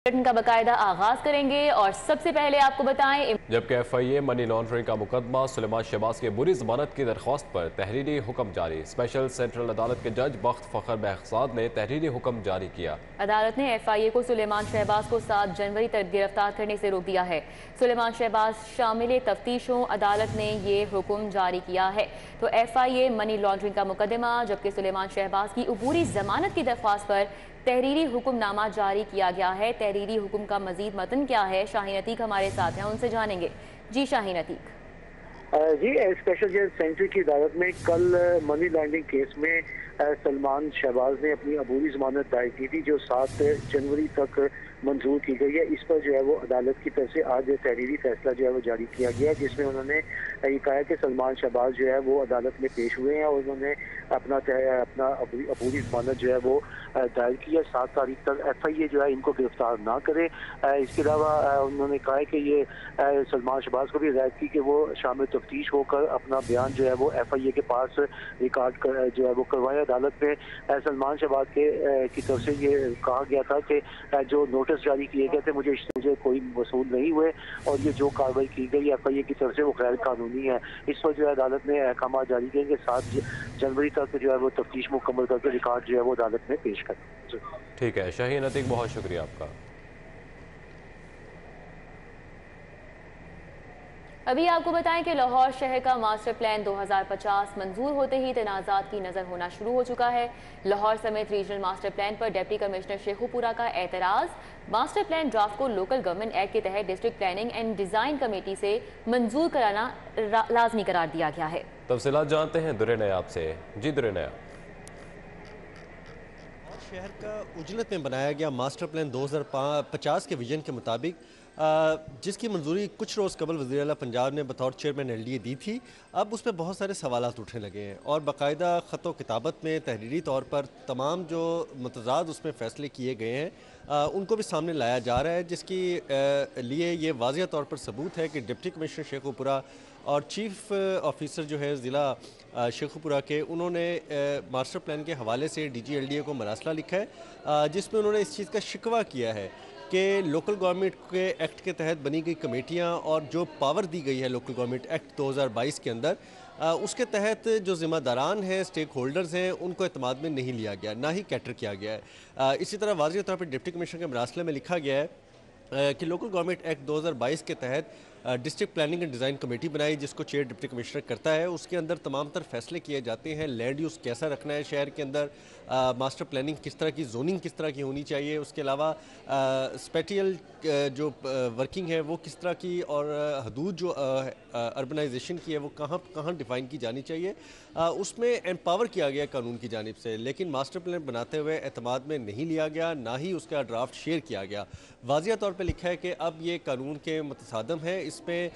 Bulletin का बकायदा आगाज करेंगे और सबसे पहले आपको बताएं जबकि FIA मनी लॉन्ड्रिंग का मुकदमा सुलेमान शहबाज के बुरी जमानत की दरख्वास्त पर तहरीरी हुक्म जारी। स्पेशल सेंट्रल अदालत के जज बख्त फखर बेहसाद ने तहरीरी हुक्म जारी किया। अदालत ने FIA को सुलेमान शहबाज को 7 जनवरी तक गिरफ्तार करने से रोक दिया है। सुलेमान शहबाज शामिल तफ्तीशों अदालत ने ये हुक्म जारी किया है। तो FIA मनी लॉन्ड्रिंग का मुकदमा जबकि सुलेमान शहबाज की अबूरी जमानत की दरख्वास्त पर तहरीरी हुक्मनामा जारी किया गया है। तहरीरी हुक्म का मजीद मतन क्या है, शाहीन अतीक हमारे साथ हैं, उनसे जानेंगे। जी शाहीन अतीक। जी, स्पेशल जज सेंट्री की अदालत में कल मनी लॉन्ड्रिंग केस में सलमान शहबाज ने अपनी अबूरी जमानत दायर की थी, जो 7 जनवरी तक मंजूर की गई है। इस पर जो है वो अदालत की तरफ से आज तहरीरी फैसला जो है वो जारी किया गया, जिसमें उन्होंने ये कहा है कि सलमान शहबाज जो है वो अदालत में पेश हुए हैं और उन्होंने अपना अबूरी जमानत जो है वो दायर की है। 7 तारीख तक FIA जो है इनको गिरफ्तार ना करे। इसके अलावा उन्होंने कहा है कि ये सलमान शहबाज को भी हिदायत की कि वो शामिल तफ्तीश होकर अपना बयान जो है वो FIA के पास रिकॉर्ड जो है वो करवाए। अदालत में सलमान शहबाज की तरफ से ये कहा गया था कि जो नोटिस जारी किए गए थे मुझे कोई वसूल नहीं हुए और ये जो कार्रवाई की गई FIA की तरफ से वो गैर कानूनी है। इस पर जो है अदालत ने अहकाम जारी किए कि 7 जनवरी तक जो है वो तफ्तीश मुकम्मल करके रिकॉर्ड जो है वो अदालत में पेश करें। ठीक है शाहीन अतीक, बहुत शुक्रिया आपका। अभी आपको बताएं कि लाहौर शहर का मास्टर प्लान 2050 मंजूर होते ही तनाज़ात की नज़र होना शुरू हो चुका है। लाहौर समेत रीजनल मास्टर प्लान पर डिप्टी कमिश्नर शेखुपुरा का एतराज़। मास्टर प्लान ड्राफ्ट को लोकल गवर्नमेंट एक्ट के तहत district planning and design committee से मंजूर कराना लाजमी करार दिया गया है। तफसीलात जानते हैं दुरे नयाब से। जी दुरे नयाब। शहर का उजलत में बनाया गया मास्टर प्लान 2050 के विजन के मुताबिक जिसकी मंजूरी कुछ रोज़ कबल वज़ीर आला पंजाब ने बतौर चेयरमैन LDA दी थी, अब उस पर बहुत सारे सवालात उठने लगे हैं और बाकायदा ख़त किताबत में तहरीरी तौर पर तमाम जो मतजाद उसमें फ़ैसले किए गए हैं उनको भी सामने लाया जा रहा है, जिसकी लिए ये वाज़िया तौर पर सबूत है कि डिप्टी कमिश्नर शेखुपुरा और चीफ ऑफिसर जो है ज़िला शेखुपुरा के, उन्होंने मास्टर प्लान के हवाले से DG LDA को मरासला लिखा है, जिसमें उन्होंने इस चीज़ का शिकवा किया है कि लोकल गवर्नमेंट के एक्ट के तहत बनी गई कमेटियां और जो पावर दी गई है लोकल गवर्नमेंट एक्ट 2022 के अंदर, उसके तहत जो ज़िम्मेदारान हैं, स्टेक होल्डर्स हैं, उनको एतमाद में नहीं लिया गया, ना ही कैटर किया गया है। इसी तरह वाज़ेह तौर पर डिप्टी कमिश्नर के मरासले में लिखा गया है कि लोकल गवर्नमेंट एक्ट 2022 के तहत district planning and design committee बनाई, जिसको चेयर डिप्टी कमिश्नर करता है। उसके अंदर तमाम तर फैसले किए जाते हैं, लैंड यूज़ कैसा रखना है शहर के अंदर, मास्टर प्लानिंग किस तरह की, जोनिंग किस तरह की होनी चाहिए, उसके अलावा स्पेटियल जो वर्किंग है वो किस तरह की, और हदूद जो अर्बनाइजेशन की है वो कहाँ कहाँ डिफ़ाइन की जानी चाहिए। उसमें एम्पावर किया गया कानून की जानिब से, लेकिन मास्टर प्लान बनाते हुए एतमाद में नहीं लिया गया, ना ही उसका ड्राफ्ट शेयर किया गया। वाज़िया तौर पर लिखा है कि अब ये कानून के मुतसादम है, इसमें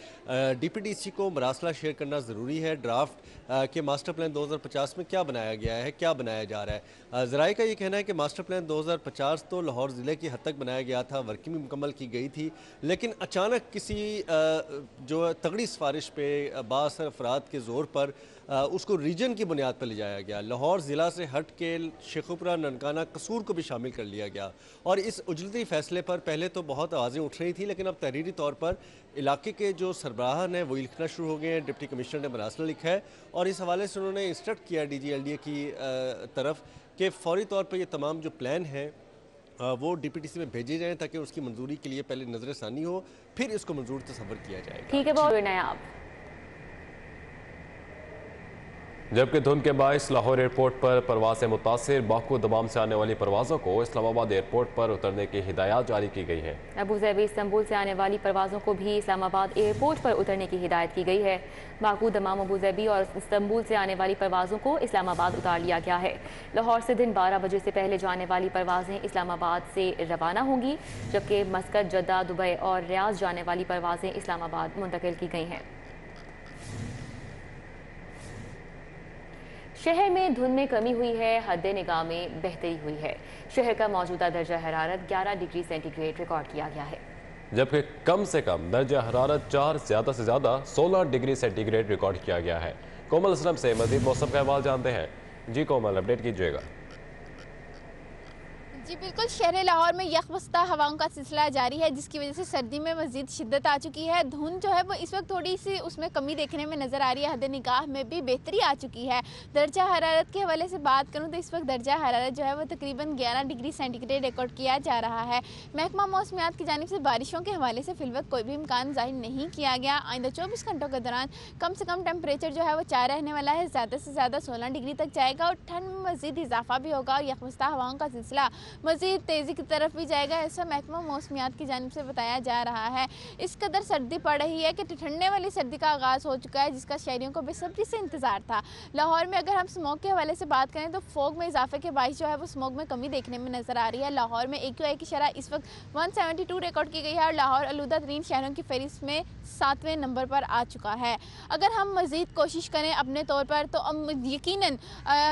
DPDC को मरासला शेयर करना ज़रूरी है ड्राफ्ट के मास्टर प्लान 2050 में क्या बनाया गया है, क्या बनाया जा रहा है। ज़राए का ये कहना है कि मास्टर प्लान 2050 तो लाहौर ज़िले की हद तक बनाया गया था, वर्किंग भी मुकम्मल की गई थी, लेकिन अचानक किसी जो तगड़ी सिफारिश पे बासर अफराद के ज़ोर पर उसको रीजन की बुनियाद पर ले जाया गया। लाहौर ज़िला से हट के शेखुपुरा, ननकाना, कसूर को भी शामिल कर लिया गया और इस उजलती फ़ैसले पर पहले तो बहुत आवाज़ें उठ रही थी, लेकिन अब तहरीरी तौर पर इलाके के जो सरबराहान हैं वो लिखना शुरू हो गए हैं। डिप्टी कमिश्नर ने मरासला लिखा है और इस हवाले से उन्होंने इंस्ट्रक्ट किया DG LDA की तरफ कि फौरी तौर पर ये तमाम जो प्लान हैं वो DPDC में भेजे जाएँ ताकि उसकी मंजूरी के लिए पहले नज़रसानी हो, फिर इसको मंजूर तस्वर किया जाएगा। ठीक है, बहुत नयाब। जबकि धुंध के बायस लाहौर एयरपोर्ट पर परवाज से मुतासिर बाकू दमाम से आने वाली परवाज़ों को इस्लामाबाद एयरपोर्ट पर उतरने की हिदायत जारी की गई है। अबूज़ैबी इस्तांबुल से आने वाली परवाज़ों को भी इस्लामाबाद एयरपोर्ट पर उतरने की हिदायत की गई है। बाकू, दमाम, अबूज़ैबी और इस्तांबुल से आने वाली परवाज़ों को इस्लामाबाद उतार लिया गया है। लाहौर से दिन 12 बजे से पहले जाने वाली परवाज़ें इस्लामाबाद से रवाना होंगी, जबकि मस्कत, जद्दा, दुबई और रियाद जाने वाली परवाज़ें इस्लामाबाद मुंतकिल की गई हैं। शहर में धुंध में कमी हुई है, हद निगाह में बेहतरी हुई है। शहर का मौजूदा दर्जा हरारत 11 डिग्री सेंटीग्रेड रिकॉर्ड किया गया है, जबकि कम से कम दर्जा हरारत 4, ज़्यादा से ज़्यादा 16 डिग्री सेंटीग्रेड रिकॉर्ड किया गया है। कोमल असलम से मज़ीद मौसम का अहवाल जानते हैं। जी कोमल, अपडेट कीजिएगा। जी बिल्कुल, शहर लाहौर में यकबस्ता हवाओं का सिलसिला जारी है, जिसकी वजह से सर्दी में मज़ीद शिद्दत आ चुकी है। धुंध जो है वो इस वक्त थोड़ी सी उसमें कमी देखने में नज़र आ रही है। हद निगाह में भी बेहतरी आ चुकी है। दर्जा हरारत के हवाले से बात करूँ तो इस वक्त दर्जा हरारत जो है वो तकरीबन 11 डिग्री सेंटीग्रेड रिकॉर्ड किया जा रहा है। महकमा मौसमियात की जानिब से बारिशों के हवाले से फिलवक्त कोई भी इम्कान जाहिर नहीं किया गया। आइंदा 24 घंटों के दौरान कम से कम टेम्परेचर जो है वो 4 रहने वाला है, ज़्यादा से ज़्यादा 16 डिग्री तक जाएगा और ठंड में मज़ीद इजाफा भी होगा और यकबस्ता हवाओं का सिलसिला मज़ीद तेज़ी की तरफ भी जाएगा, ऐसा महकमा मौसमियात की जानिब से बताया जा रहा है। इस कदर सर्दी पड़ रही है कि ठंडने वाली सर्दी का आगाज़ हो चुका है, जिसका शहरियों को बेसब्री से इंतजार था। लाहौर में अगर हम स्मोक के हवाले से बात करें तो फोग में इजाफे के बाइस जो है वो स्मोक में कमी देखने में नजर आ रही है। लाहौर में AQI की शरह इस वक्त 172 रिकॉर्ड की गई है और लाहौर आलूदा तरीन शहरों की फहरिस्त में 7वें नंबर पर आ चुका है। अगर हम मज़ीद कोशिश करें अपने तौर पर तो यकीनन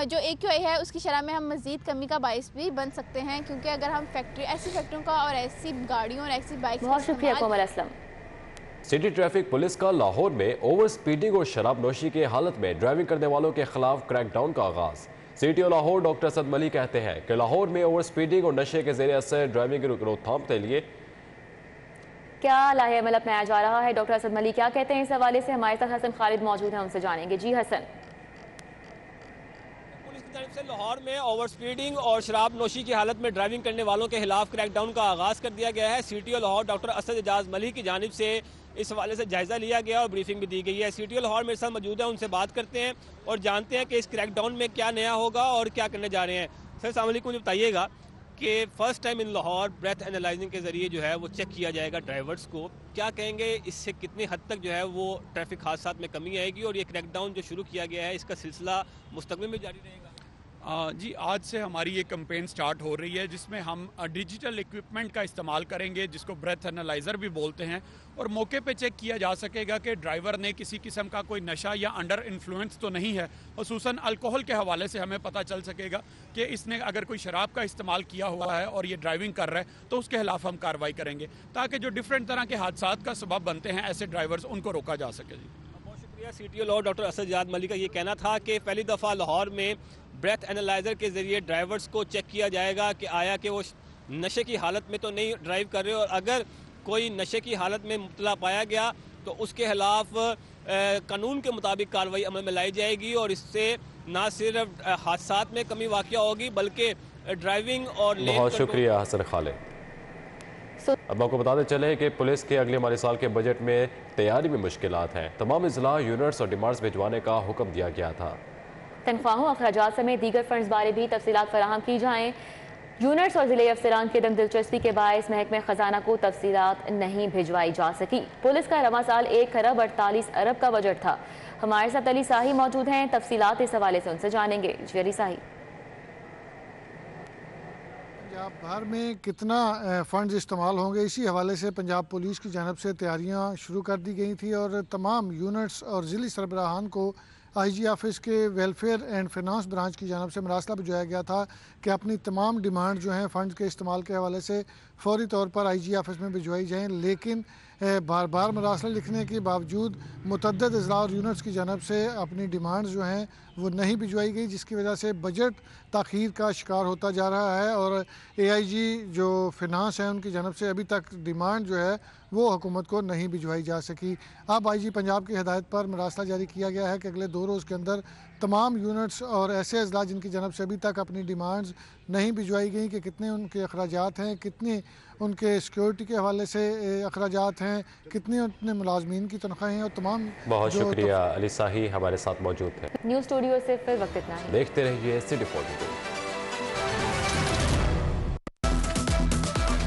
जो AQI है उसकी शरह में हम मज़ीद कमी का बाइस भी बन सकते हैं, क्योंकि अगर हम ऐसी फैक्ट्रियों का और ऐसी गाड़ियों और ऐसी बाइक। बहुत शुक्रिया कोमल असलम। सिटी ट्रैफिक पुलिस का लाहौर में ओवर स्पीडिंग और शराब नोशी की हालत में ड्राइविंग करने वालों के खिलाफ क्रैकडाउन का आगाज। CTO लाहौर डॉक्टर असद मलिक कहते हैं कि लाहौर में ओवर स्पीडिंग और नशे के ज़रिए असर ड्राइविंग की रोकथाम के लिए क्या लाहेअमल अपनाया जा रहा है। डॉक्टर असद मलिक क्या कहते हैं इस हवाले से, हमारे साथ हसन खालिद मौजूद हैं, उनसे जानेंगे। जी हसन। से लाहौर में ओवर स्पीडिंग और शराब नोशी की हालत में ड्राइविंग करने वालों के खिलाफ क्रैकडाउन का आगाज़ कर दिया गया है। CTO लाहौर डॉक्टर असद एजाज मलिक की जानिब से इस हवाले से जायज़ा लिया गया और ब्रीफिंग भी दी गई है। CTO लाहौर मेरे साथ मौजूद है, उनसे बात करते हैं और जानते हैं कि इस क्रैकडाउन में क्या नया होगा और क्या करने जा रहे हैं। सर अस्सलाम वालेकुम, मुझे बताइएगा कि first time in Lahore breath analysing के ज़रिए जो है वो चेक किया जाएगा ड्राइवर्स को, क्या कहेंगे इससे कितनी हद तक जो है वो ट्रैफिक हादसात में कमी आएगी और ये क्रैकडाउन जो शुरू किया गया है इसका सिलसिला मुस्तक़बिल में जारी रहेगा? जी, आज से हमारी ये कैंपेन स्टार्ट हो रही है जिसमें हम डिजिटल इक्विपमेंट का इस्तेमाल करेंगे, जिसको ब्रेथ एनालाइज़र भी बोलते हैं, और मौके पे चेक किया जा सकेगा कि ड्राइवर ने किसी किस्म का कोई नशा या अंडर इन्फ्लुएंस तो नहीं है। खुसूसन अल्कोहल के हवाले से हमें पता चल सकेगा कि इसने अगर कोई शराब का इस्तेमाल किया हुआ है और ये ड्राइविंग कर रहा है तो उसके खिलाफ हम कार्रवाई करेंगे, ताकि जो डिफरेंट तरह के हादसात का सबब बनते हैं ऐसे ड्राइवर्स, उनको रोका जा सके। CTO लाहौर डॉक्टर असद एजाज मलिक का ये कहना था कि पहली दफ़ा लाहौर में ब्रेथ एनालाइज़र के ज़रिए ड्राइवर्स को चेक किया जाएगा कि आया कि वो नशे की हालत में तो नहीं ड्राइव कर रहे, और अगर कोई नशे की हालत में मुब्तला पाया गया तो उसके खिलाफ कानून के मुताबिक कार्रवाई अमल में लाई जाएगी और इससे ना सिर्फ हादसात में कमी वाक़या होगी बल्कि ड्राइविंग और बहुत शुक्रिया हसन खालिद। अब आपको बताते चले कि पुलिस के अगले माली साल के बजट में तैयारी में मुश्किलात हैं। तमाम अजला यूनिट्स और डिमांड्स भिजवाने का हुक्म दिया गया था। तनख्वाहों, अखराजात समेत दीगर फंड्स बारे भी तफसीलात फराहम की जाएँ। यूनिट्स और ज़िले अफसरान की अदम दिलचस्पी के बायस महकमे ख़जाना को तफसीलात नहीं भिजवाई जा सकी। पुलिस का रवा साल 1 खरब 48 अरब का बजट था। हमारे साथ अली साही मौजूद हैं, तफसीलात इस हवाले से उनसे जानेंगे। जी अली साही। पंजाब भर में कितना फ़ंड्स इस्तेमाल होंगे, इसी हवाले से पंजाब पुलिस की जानब से तैयारियां शुरू कर दी गई थी और तमाम यूनिट्स और ज़िली सरबराहान को IG ऑफिस के वेलफेयर एंड फाइनेंस ब्रांच की जानब से मरासला भिजवाया गया था कि अपनी तमाम डिमांड जो हैं फ़ंड के इस्तेमाल के हवाले से फ़ौरी तौर पर IG ऑफिस में भिजवाई जाएँ। लेकिन बार बार मरासला लिखने के बावजूद मुतअद्दिद अज़ला और यूनिट्स की जानब से अपनी डिमांड जो हैं वो नहीं भिजवाई गई, जिसकी वजह से बजट ताख़ीर का शिकार होता जा रहा है और AIG जो फिनांस है उनकी जानब से अभी तक डिमांड जो है वो हुकूमत को नहीं भिजवाई जा सकी। अब IG पंजाब की हिदायत पर मरासला जारी किया गया है कि अगले 2 रोज़ के अंदर तमाम यूनिट्स और ऐसे अजला जिनकी जानब से अभी तक अपनी डिमांड्स नहीं भिजवाई गई कि कितने उनके अखराजात हैं, कितने उनके सिक्योरिटी के हवाले से अखराजात हैं, कितने उतने मुलाजमीन की तनख्वाहें हैं और तमाम। बहुत शुक्रिया अली साही हमारे साथ मौजूद थे। न्यूज़ स्टूडियो से फिर वक्त इतना ही। देखते रहिए सिटी 42।